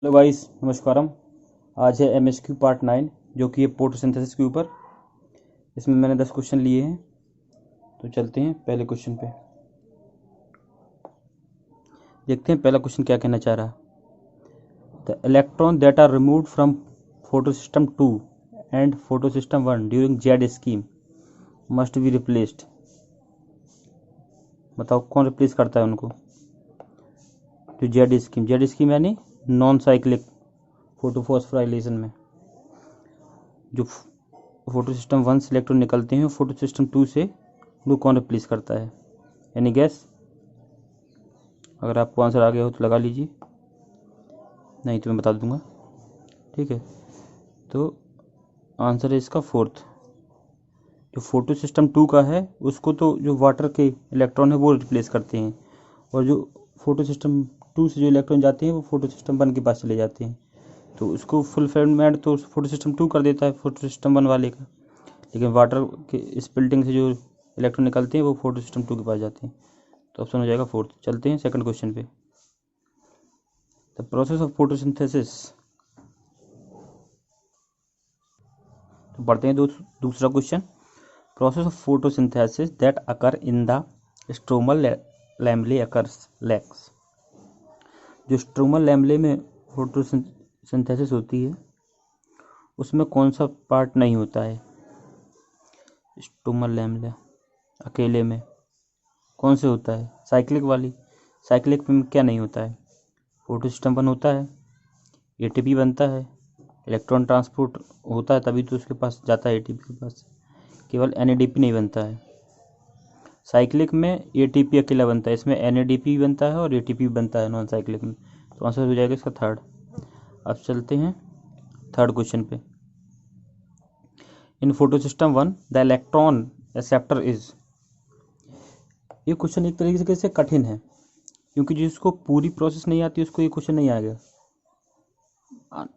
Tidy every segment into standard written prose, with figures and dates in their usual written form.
Hello guys, नमस्कारम। आज है MSQ part 9 जो कि है फोटोसिंथेसिस के ऊपर। इसमें मैंने 10 क्वेश्चन लिए हैं, तो चलते हैं पहले क्वेश्चन पे। देखते हैं पहला क्वेश्चन क्या कहना चाह रहा है। The electron that are removed from photosystem 2 and photosystem 1 during Z scheme must be replaced. बताओ कौन रिप्लेस करता है उनको। जो जेड स्कीम यानी नॉन साइक्लिक फोटोफॉस्फोराइलेशन में जो फोटो सिस्टम 1 से इलेक्ट्रॉन निकलते हैं, फोटो सिस्टम 2 से उनको कौन रिप्लेस करता है। यानी गैस, अगर आपको आंसर आ गया हो तो लगा लीजिए, नहीं तो मैं बता दूंगा। ठीक है, तो आंसर है इसका फोर्थ। जो फोटो सिस्टम 2 का है उसको तो जो वाटर के इलेक्ट्रॉन है वो रिप्लेस करते हैं, और जो फोटो सिस्टम 2 से जो इलेक्ट्रॉन जाते हैं वो फोटो सिस्टम 1 के पास चले जाते हैं, तो उसको फुलफिलमेंट तो फोटो सिस्टम 2 कर देता है फोटो सिस्टम 1 वाले का। लेकिन वाटर के स्पिल्टिंग से जो इलेक्ट्रॉन निकलते हैं वो फोटो सिस्टम 2 के पास जाते हैं, तो ऑप्शन हो जाएगा फोर्थ। चलते हैं सेकंड क्वेश्चन पे। The process of photosynthesis. तो पढ़ते हैं दूसरा question. Process of photosynthesis that occur in the stromal lamellae occurs lacks. जो स्ट्रोमल लैमेले में फोटोसिंथेसिस होती है उसमें कौन सा पार्ट नहीं होता है। स्ट्रोमल लैमेला अकेले में कौन से होता है। साइक्लिक वाली। साइक्लिक में क्या नहीं होता है। फोटो सिस्टम 1 होता है, एटीपी बनता है, इलेक्ट्रॉन ट्रांसपोर्ट होता है, तभी तो उसके पास जाता है एटीपी के पास। केवल एनएडीपी नहीं बनता है। साइक्लिक में एटीपी अकेला बनता है, इसमें एनएडीपी बनता है और एटीपी बनता है नॉन साइक्लिक में। तो आंसर हो जाएगा इसका थर्ड। अब चलते हैं थर्ड क्वेश्चन पे। In photo system 1 the electron acceptor is. ये क्वेश्चन एक तरीके से कठिन है, क्योंकि जिसको पूरी प्रोसेस नहीं आती उसको ये क्वेश्चन नहीं आएगा।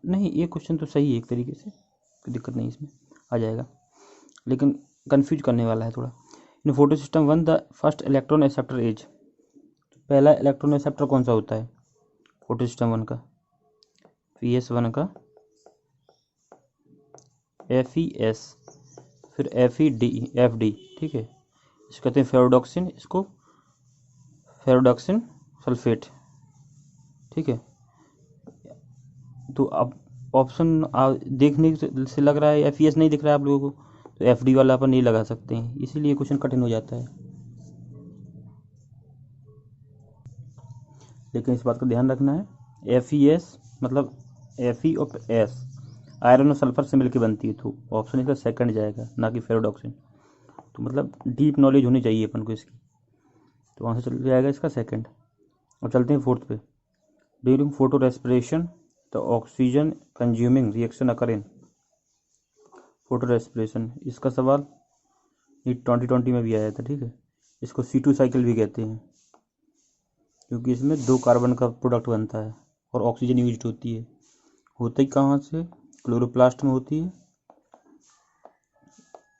नहीं, ये क्वेश्चन तो सही है एक तरीके से, कोई दिक्कत नहीं, इसमें आ जाएगा, लेकिन कंफ्यूज करने वाला है थोड़ा। In photo system 1 the first electron acceptor as. पहला इलेक्ट्रॉन एक्सेप्टर कौन सा होता है फोटो सिस्टम 1 का। PS1 का FeS, फिर FeD, ठीक है। इसको कहते हैं फेरोडॉक्सिन, इसको फेरोडॉक्सिन सल्फेट, ठीक है। तो अब ऑप्शन देखने से लग रहा है FeS नहीं दिख रहा है आप लोगों को, तो FD वाला अपन नहीं लगा सकते हैं, इसीलिए क्वेश्चन कठिन हो जाता है। लेकिन इस बात का ध्यान रखना है, FeS मतलब Fe और S आयरन और सल्फर से मिलकर बनती है, तो ऑप्शन इसका सेकंड जाएगा, ना कि फेरोडॉक्सिन। तो मतलब डीप नॉलेज होनी चाहिए अपन को इसकी, तो वहाँ से चल जाएगा इसका सेकंड। अब चलते हैं फोर्थ पे। During photo respiration the oxygen consuming reaction occur in. Photo respiration, इसका सवाल ये 2020 में भी आया था, ठीक है। इसको C2 साइकिल भी कहते हैं, क्योंकि इसमें 2 कार्बन का प्रोडक्ट बनता है और ऑक्सीजन यूज होती है। होती कहाँ से, क्लोरोप्लास्ट में होती है,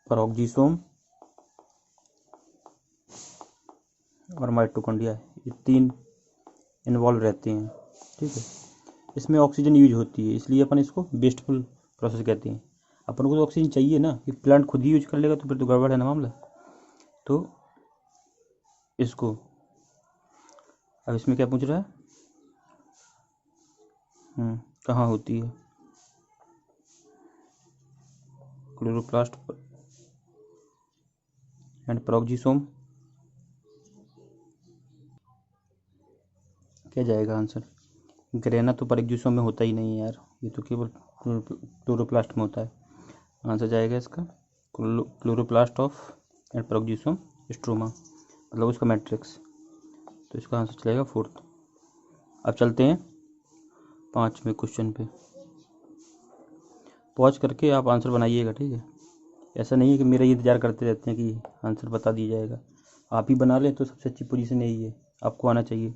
पेरोक्सिसोम और माइटोकॉन्ड्रिया, ये 3 इन्वॉल्व रहते हैं, ठीक है। इसमें ऑक्सीजन यूज होती है, इसलिए अपन इसको वेस्टफुल प्रोसेस कहते हैं। अपन को तो ऑक्सीजन चाहिए ना, कि प्लांट खुद ही यूज कर लेगा तो फिर तो गड़बड़ है ना मामला। तो इसको, अब इसमें क्या पूछ रहा है, कहाँ होती है, क्लोरोप्लास्ट एंड पेरोक्सिसोम, क्या जाएगा आंसर। ग्रेना तो पेरोक्सिसोम में होता ही नहीं है यार, ये तो केवल क्लोरोप्लास्ट में होता है। आंसर जाएगा इसका chloroplast of and peroxisome stroma, मतलब उसका मैट्रिक्स, तो इसका आंसर चलेगा फोर्थ। अब चलते हैं 5वें क्वेश्चन पे। पॉज करके आप आंसर बनाइएगा, ठीक है। ऐसा नहीं है कि मेरा इंतजार करते रहते हैं कि आंसर बता दिया जाएगा, आप ही बना ले तो सबसे अच्छी पोजीशन यही है, आपको आना चाहिए।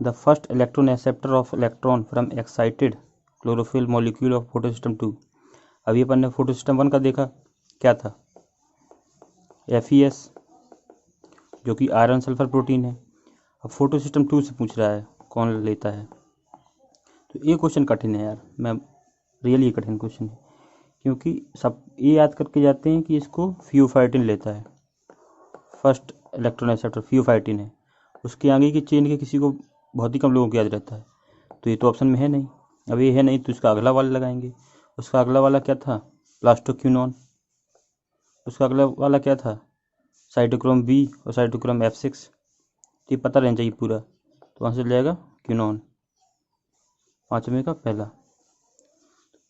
The first electron acceptor of electron from excited chlorophyll molecule of photo system 2। अभी अपन ने फोटो सिस्टम 1 का देखा, क्या था, FeS, जो कि आयरन सल्फर प्रोटीन है। अब फोटो सिस्टम 2 से पूछ रहा है कौन लेता है, तो ये क्वेश्चन कठिन है यार, मैं रियली कठिन क्वेश्चन है, क्योंकि सब ये याद करके जाते हैं कि इसको फियोफाइटिन लेता है, फर्स्ट इलेक्ट्रॉन एक्सेप्टर फियोफाइटिन है, उसके आगे की चेन के किसी को बहुत ही कम लोगों को याद रहता है, तो ये तो ऑप्शन में है नहीं। अब ये है नहीं तो इसका अगला वाला लगाएंगे। उसका अगला वाला क्या था? प्लास्टोक्यूनॉन। उसका अगला वाला क्या था? साइटोक्रोम बी और साइटोक्रोम F6। तो ये पता रहना चाहिए पूरा, तो वहाँ से चल जाएगा क्यूनॉन, 5वें का पहला।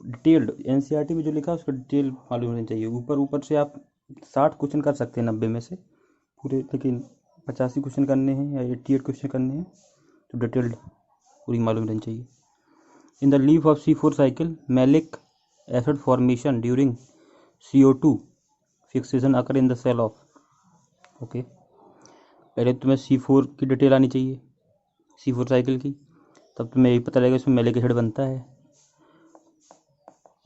डिटेल्ड NCERT में जो लिखा है उसका डिटेल मालूम होनी चाहिए। ऊपर ऊपर से आप 60 क्वेश्चन कर सकते हैं 90 में से पूरे, लेकिन 85 क्वेश्चन करने हैं या 88 क्वेश्चन करने हैं तो डिटेल्ड पूरी मालूम रहनी चाहिए। In the leaf of C4 cycle malic acid formation during CO2 fixation occur in the cell of. Okay, पहले तुम्हें C4 की डिटेल आनी चाहिए, C4 साइकिल की, तब तुम्हें यही पता लगेगा इसमें मैलिक एसिड बनता है,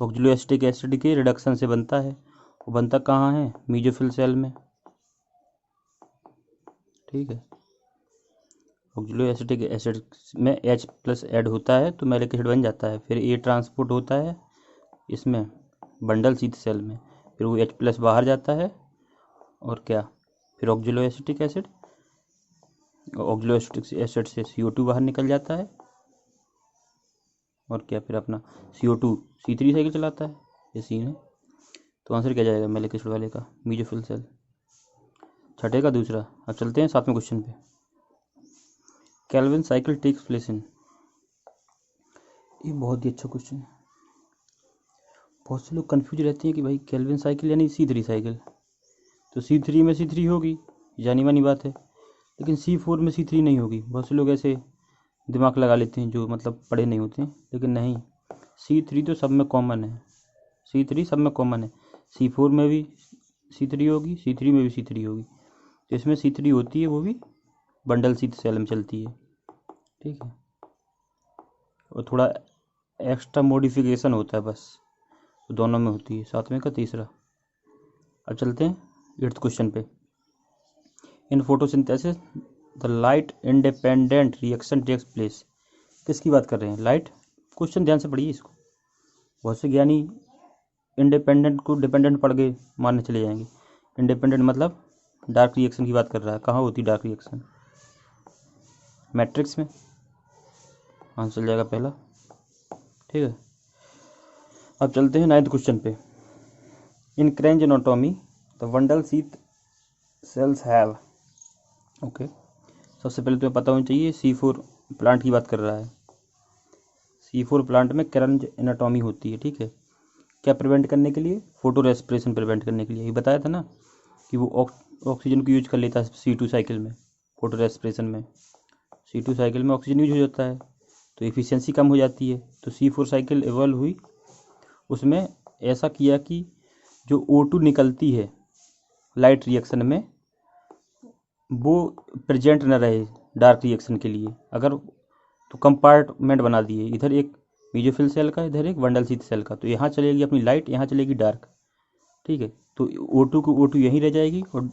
ऑक्जेलोएसिटिक एसिड के रिडक्शन से बनता है। वो बनता कहाँ है? मीजोफिल सेल में, ठीक है। ऑक्जेलोएसिटिक एसिड में H+ ऐड होता है तो मैलिक एसिड बन जाता है, फिर A ट्रांसपोर्ट होता है इसमें बंडल शीथ सेल में, फिर वो H+ बाहर जाता है और क्या, फिर ऑक्जेलोएसिटिक एसिड से CO2 बाहर निकल जाता है और क्या, फिर अपना CO2 C3 साइकिल चलाता है। ये सीन है, तो आंसर क्या जाएगा मैलिक एसिड वाले का? Mesophyll cell. छठे का दूसरा। अब चलते हैं 7वें क्वेश्चन पे। Calvin cycle takes place in, ये बहुत ही अच्छा क्वेश्चन है। बहुत से लोग कंफ्यूज रहते हैं कि भाई केल्विन साइकिल यानी C3 साइकिल, तो C3 में C3 होगी, जानी मानी बात है, लेकिन C4 में C3 नहीं होगी। बहुत से लोग ऐसे दिमाग लगा लेते हैं जो मतलब पढ़े नहीं होते हैं, लेकिन नहीं, C3 तो सब में कॉमन है, C3 सब में कॉमन है। C4 में भी C3 होगी, C3 में भी C3 होगी, तो इसमें C3 होती है, वो भी बंडल शीथ सेल में चलती है, ठीक है, और थोड़ा एक्स्ट्रा मॉडिफिकेशन होता है बस, तो दोनों में होती है। 7वें का तीसरा। अब चलते हैं 8th क्वेश्चन पे। In photosynthesis the light independent reaction takes place. किसकी बात कर रहे हैं? लाइट। क्वेश्चन ध्यान से पढ़िए इसको, बहुत से ज्ञानी इंडिपेंडेंट को डिपेंडेंट पढ़ के मानने चले जाएंगे। इंडिपेंडेंट मतलब डार्क रिएक्शन की बात कर रहा है। कहाँ होती डार्क रिएक्शन? मैट्रिक्स में। आंसर चल जाएगा पहला, ठीक है। अब चलते हैं 9th क्वेश्चन पे। In Kranz anatomy the bundle sheath cells have. Okay, सबसे पहले तुम्हें पता होना चाहिए C4 प्लांट की बात कर रहा है। C4 प्लांट में क्रेंज एनाटॉमी होती है, ठीक है। क्या प्रिवेंट करने के लिए? फोटो रेस्पिरेशन प्रिवेंट करने के लिए। ये बताया था ना कि वो ऑक्सीजन को यूज कर लेता है C2 साइकिल में, फोटो रेस्पिरेशन में C2 साइकिल में ऑक्सीजन यूज हो जाता है, तो एफिशिएंसी कम हो जाती है। तो C4 साइकिल इवॉल्व हुई, उसमें ऐसा किया कि जो O2 निकलती है लाइट रिएक्शन में, वो प्रेजेंट न रहे डार्क रिएक्शन के लिए। अगर तो कंपार्टमेंट बना दिए, इधर एक मीजोफिल सेल का, इधर एक बंडल शीथ सेल का, तो यहाँ चलेगी अपनी लाइट, यहाँ चलेगी डार्क, ठीक है। तो O2 यहीं रह जाएगी और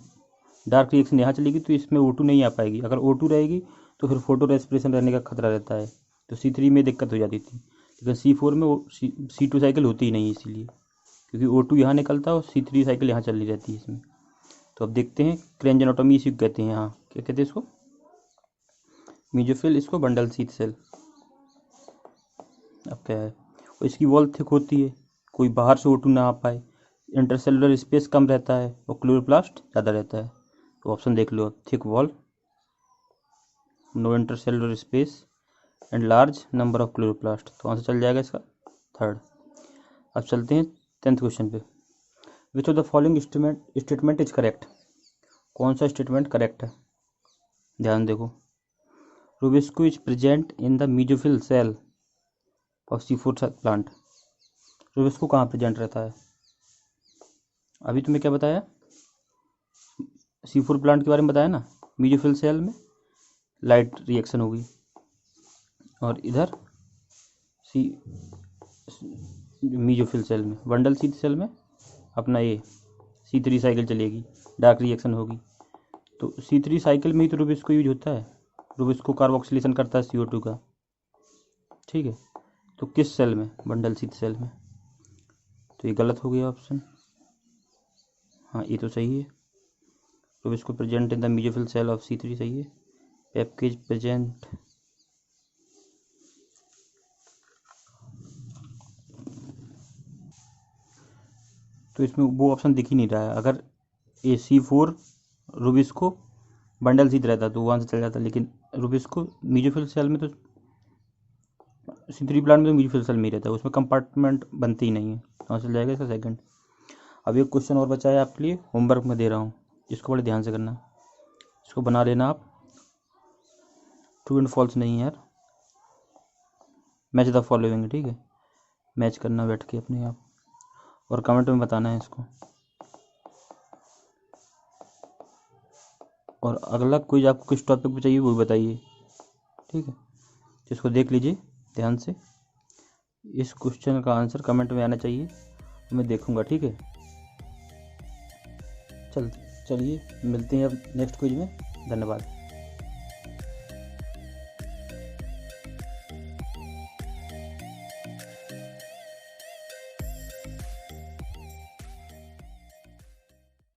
डार्क रिएक्शन यहाँ चलेगी, तो इसमें O2 नहीं आ पाएगी। अगर O2 रहेगी तो फिर फोटो रेस्पिरेशन रहने का खतरा रहता है, तो C3 में दिक्कत हो जाती थी, लेकिन C4 में C2 साइकिल होती ही नहीं, इसीलिए, क्योंकि O2 यहाँ निकलता है और C3 साइकिल यहाँ चलनी रहती है इसमें। तो अब देखते हैं क्रेंज एनाटॉमी इसी को कहते हैं। यहाँ क्या कहते हैं इसको? मीजोफिल, इसको बंडल शीथ सेल। अब क्या है, और इसकी वॉल थिक होती है, कोई बाहर से O2 ना आ पाए, इंटरसेलुलर स्पेस कम रहता है और क्लोरोप्लास्ट ज़्यादा रहता है। तो ऑप्शन देख लो, thick wall, no intercellular space and large number of chloroplast, तो आंसर चल जाएगा इसका 3rd। अब चलते हैं 10th क्वेश्चन पे। Which of the following statement is correct. कौन सा स्टेटमेंट करेक्ट है? ध्यान देखो, rubisco is present in the mesophyll cell of C4 plant. Rubisco कहाँ प्रेजेंट रहता है? अभी तुम्हें क्या बताया? C4 प्लांट के बारे में बताया ना, मीजोफिल सेल में लाइट रिएक्शन होगी, और इधर मीजोफिल सेल में, बंडल शीथ सेल में अपना ये C3 साइकिल चलेगी, डार्क रिएक्शन होगी। तो C3 साइकिल में ही तो रूबिस्को यूज होता है, रूबिस्को कार्बोक्सिलेशन करता है CO2 का, ठीक है। तो किस सेल में, बंडल सी सेल में। तो ये गलत हो गया ऑप्शन। हाँ ये तो सही है। तो इसको present in the mesophyll cell of C3 सही है। पैपकेज प्रेजेंट, तो इसमें वो ऑप्शन दिख ही नहीं रहा है। अगर AC4 रूबिस्को बंडल सीध रहता तो वहाँ से चल जाता, लेकिन रूबिस्को मीजोफिल सेल में, तो C3 प्लांट में तो मीजोफिल सेल में ही रहता है, उसमें कंपार्टमेंट बनती ही नहीं है, वहाँ चल जाएगा इसका सेकंड। अब एक क्वेश्चन और बचा है आपके लिए, होमवर्क में दे रहा हूँ, इसको बड़े ध्यान से करना, इसको बना लेना आप। ट्रू एंड फॉल्स नहीं यार, मैच द फॉलोइंग, ठीक है, मैच करना बैठ के अपने आप, और कमेंट में बताना है इसको। और अगला क्विज आपको किस टॉपिक पे चाहिए वो भी बताइए, ठीक है। इसको देख लीजिए ध्यान से, इस क्वेश्चन का आंसर कमेंट में आना चाहिए, मैं देखूंगा, ठीक है। चलिए मिलते हैं अब नेक्स्ट क्विज में, धन्यवाद।